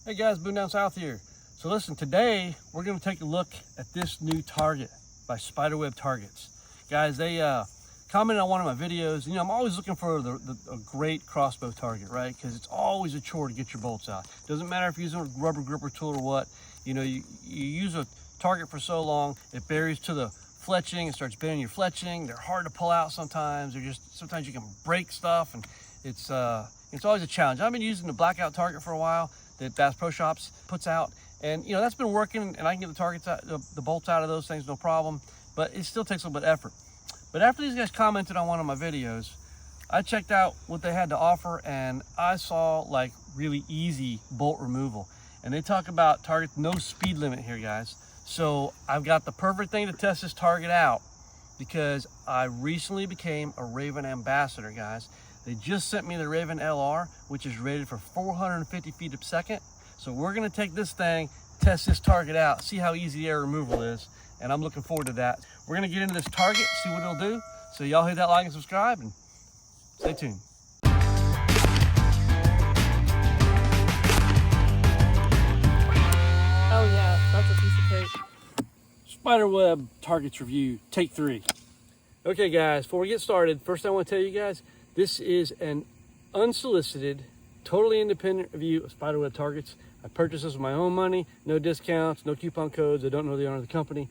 Hey guys, Boone Down South here. So listen, today we're going to take a look at this new target by SpyderWeb Targets. Guys, they commented on one of my videos. You know, I'm always looking for a great crossbow target, right? Because it's always a chore to get your bolts out. Doesn't matter if you're using a rubber gripper tool or what. You know, you use a target for so long, it buries to the fletching, it starts bending your fletching. They're hard to pull out sometimes. Sometimes you can break stuff, and it's always a challenge. I've been using the blackout target for a while that Bass Pro Shops puts out, and you know, that's been working, and I can get the targets out, the bolts out of those things, no problem, but it still takes a little bit of effort. But after these guys commented on one of my videos, I checked out what they had to offer, and I saw like really easy bolt removal. And they talk about target, no speed limit here, guys. So I've got the perfect thing to test this target out, because I recently became a Ravin ambassador, guys. They just sent me the Ravin LR, which is rated for 450 feet a second. So we're gonna take this thing, test this target out, see how easy the air removal is, and I'm looking forward to that. We're gonna get into this target, see what it'll do. So y'all hit that like and subscribe, and stay tuned. Oh yeah, that's a piece of cake. SpyderWeb Targets Review, take 3. Okay guys, before we get started, first I want to tell you guys, this is an unsolicited, totally independent review of SpyderWeb Targets. I purchased this with my own money, no discounts, no coupon codes. I don't know the owner of the company.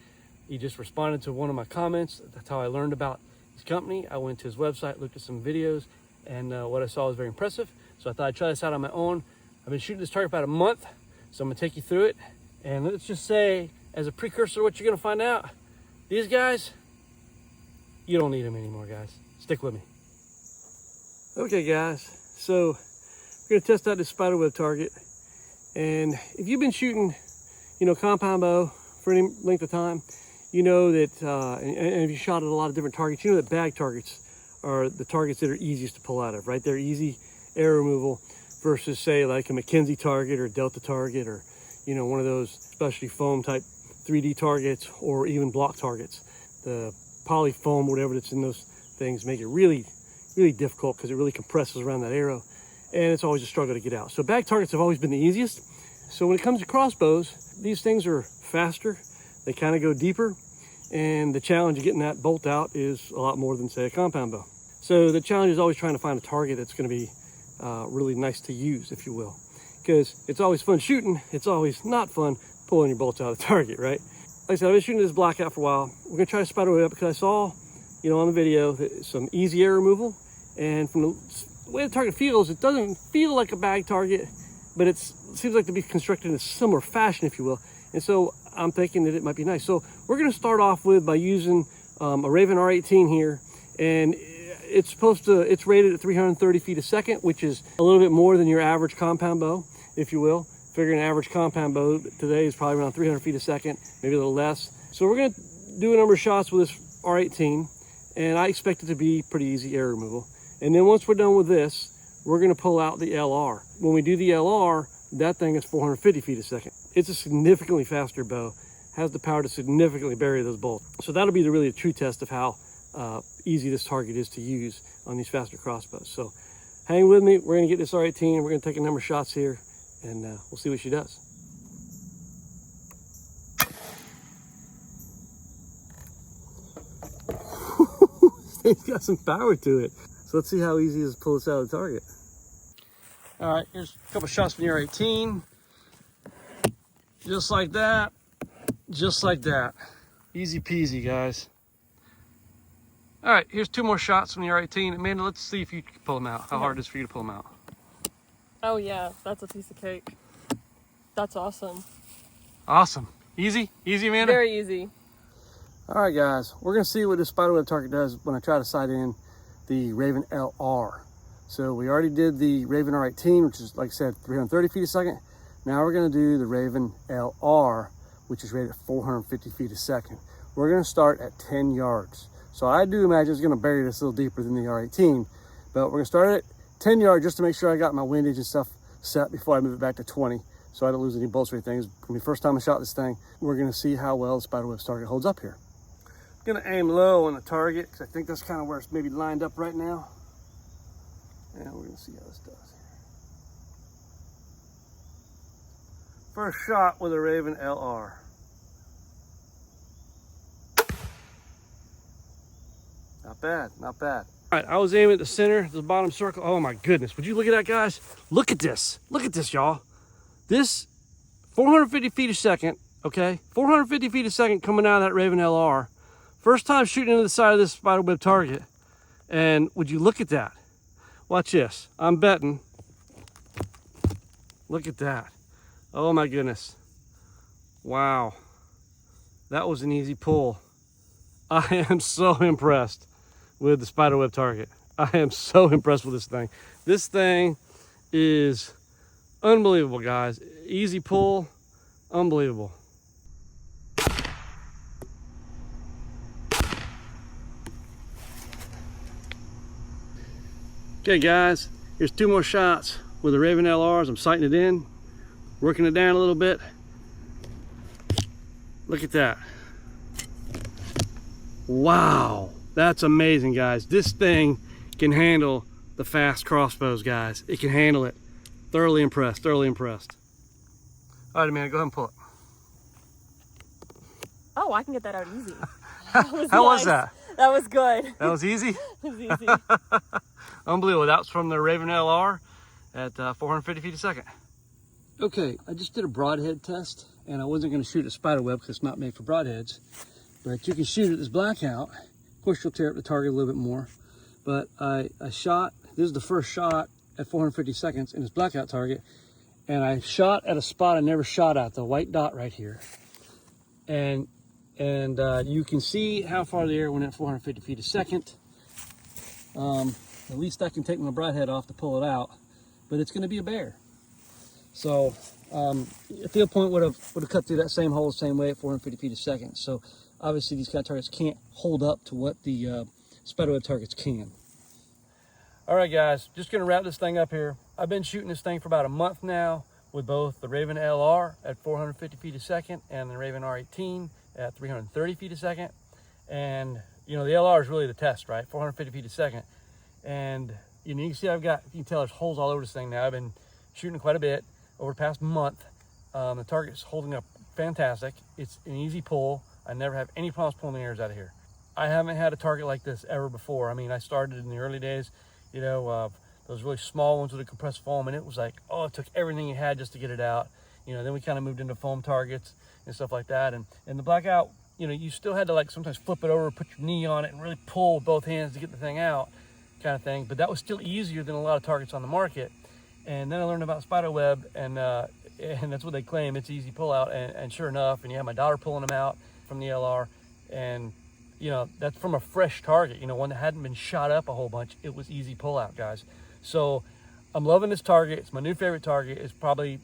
He just responded to one of my comments. That's how I learned about his company. I went to his website, looked at some videos, and what I saw was very impressive. So I thought I'd try this out on my own. I've been shooting this target about a month, so I'm gonna take you through it. And let's just say, as a precursor to what you're gonna find out, these guys, you don't need them anymore, guys. Stick with me. Okay guys, so we're gonna test out this SpyderWeb target. And if you've been shooting, you know, compound bow for any length of time, you know that, and if you shot at a lot of different targets, you know that bag targets are the targets that are easiest to pull out of, right? They're easy air removal versus say like a McKenzie target or a Delta target, or, you know, one of those specialty foam type 3D targets, or even block targets. The poly foam, whatever that's in those things, make it really, really difficult because it really compresses around that arrow, and it's always a struggle to get out. So bag targets have always been the easiest. So when it comes to crossbows, these things are faster, they kind of go deeper, and the challenge of getting that bolt out is a lot more than say a compound bow. So the challenge is always trying to find a target that's going to be really nice to use, if you will, because it's always fun shooting, it's always not fun pulling your bolts out of the target, right? Like I said, I've been shooting this blackout for a while. We're gonna try to SpyderWeb because I saw, you know, on the video some easy air removal, and from the way the target feels, it doesn't feel like a bag target, but it seems like to be constructed in a similar fashion, if you will. And so I'm thinking that it might be nice. So we're gonna start off by using a Ravin R18 here, and it's rated at 330 feet a second, which is a little bit more than your average compound bow, if you will. Figuring an average compound bow today is probably around 300 feet a second, maybe a little less. So we're gonna do a number of shots with this R18, and I expect it to be pretty easy air removal. And then once we're done with this, we're gonna pull out the LR. When we do the LR, that thing is 450 feet a second. It's a significantly faster bow, has the power to significantly bury those bolts. So that'll be really a true test of how easy this target is to use on these faster crossbows. So hang with me, we're gonna get this R18, we're gonna take a number of shots here, and we'll see what she does. This thing's got some power to it. So let's see how easy it is to pull this out of the target. All right, here's a couple shots from the R18. Just like that, just like that. Easy peasy, guys. All right, here's 2 more shots from the R18. Amanda, let's see if you can pull them out. How hard it is for you to pull them out. Oh yeah, that's a piece of cake. That's awesome. Awesome. Easy? Easy, Amanda? Very easy. All right, guys. We're going to see what this SpyderWeb target does when I try to sight in the Ravin LR. So we already did the Ravin R18, which is, like I said, 330 feet a second. Now we're going to do the Ravin LR, which is rated at 450 feet a second. We're going to start at 10 yards. So I do imagine it's going to bury this a little deeper than the R18, but we're going to start at 10 yards just to make sure I got my windage and stuff set before I move it back to 20, so I don't lose any bolts or anything. It's going to be the first time I shot this thing. We're going to see how well the SpyderWeb target holds up here. I'm going to aim low on the target because I think that's kind of where it's maybe lined up right now. And we're going to see how this does. first shot with a Ravin LR. Not bad, not bad. All right, I was aiming at the center, the bottom circle. Oh my goodness, would you look at that, guys? Look at this, y'all. This 450 feet a second, okay? 450 feet a second coming out of that Ravin LR. First time shooting into the side of this SpyderWeb target. And would you look at that? Watch this, I'm betting. Look at that. Oh my goodness. Wow. That was an easy pull. I am so impressed with the SpyderWeb target. I am so impressed with this thing. This thing is unbelievable, guys. Easy pull, unbelievable. Okay guys, here's 2 more shots with the Ravin LRs. I'm sighting it in, working it down a little bit. Look at that. Wow, that's amazing, guys. This thing can handle the fast crossbows, guys. It can handle it. Thoroughly impressed, thoroughly impressed. All right, Amanda, go ahead and pull it. Oh, I can get that out easy. How was that? That was good. That was easy? It was easy. Unbelievable. That was from the Ravin LR at 450 feet a second. Okay, I just did a broadhead test, and I wasn't going to shoot at SpyderWeb because it's not made for broadheads. But you can shoot at this blackout. Of course, you'll tear up the target a little bit more. But I shot, this is the first shot at 450 seconds in this blackout target. And I shot at a spot I never shot at, the white dot right here. And you can see how far the air went at 450 feet a second. At least I can take my broadhead off to pull it out, but it's going to be a bear. So a field point would have cut through that same hole the same way at 450 feet a second. So obviously these kind of targets can't hold up to what the SpyderWeb targets can. All right, guys, just going to wrap this thing up here. I've been shooting this thing for about a month now with both the Ravin LR at 450 feet a second and the Ravin R18 at 330 feet a second. And you know, the LR is really the test, right? 450 feet a second. And you know, you can see you can tell there's holes all over this thing now. I've been shooting quite a bit over the past month. The target's holding up fantastic. It's an easy pull. I never have any problems pulling the arrows out of here. I haven't had a target like this ever before. I mean, I started in the early days, you know, those really small ones with a compressed foam, and it was like, oh, it took everything you had just to get it out. You know, then we kind of moved into foam targets and stuff like that. And the blackout, you know, you still had to like sometimes flip it over, put your knee on it, and really pull with both hands to get the thing out, kind of thing. But that was still easier than a lot of targets on the market. And then I learned about SpyderWeb, and that's what they claim, it's easy pull out. And sure enough, and you have my daughter pulling them out from the LR, and you know, that's from a fresh target, you know, one that hadn't been shot up a whole bunch. It was easy pull out, guys. So I'm loving this target. It's my new favorite target. It's probably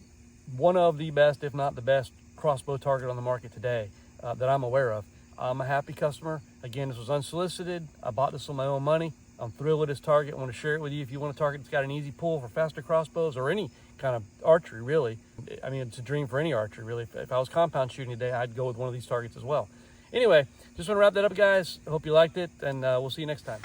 one of the best, if not the best, crossbow target on the market today that I'm aware of. I'm a happy customer. Again, this was unsolicited. I bought this with my own money. I'm thrilled with this target. I want to share it with you. If you want a target that's got an easy pull for faster crossbows or any kind of archery, really. I mean, it's a dream for any archery, really. If I was compound shooting today, I'd go with one of these targets as well. Anyway, just want to wrap that up, guys. I hope you liked it, and we'll see you next time.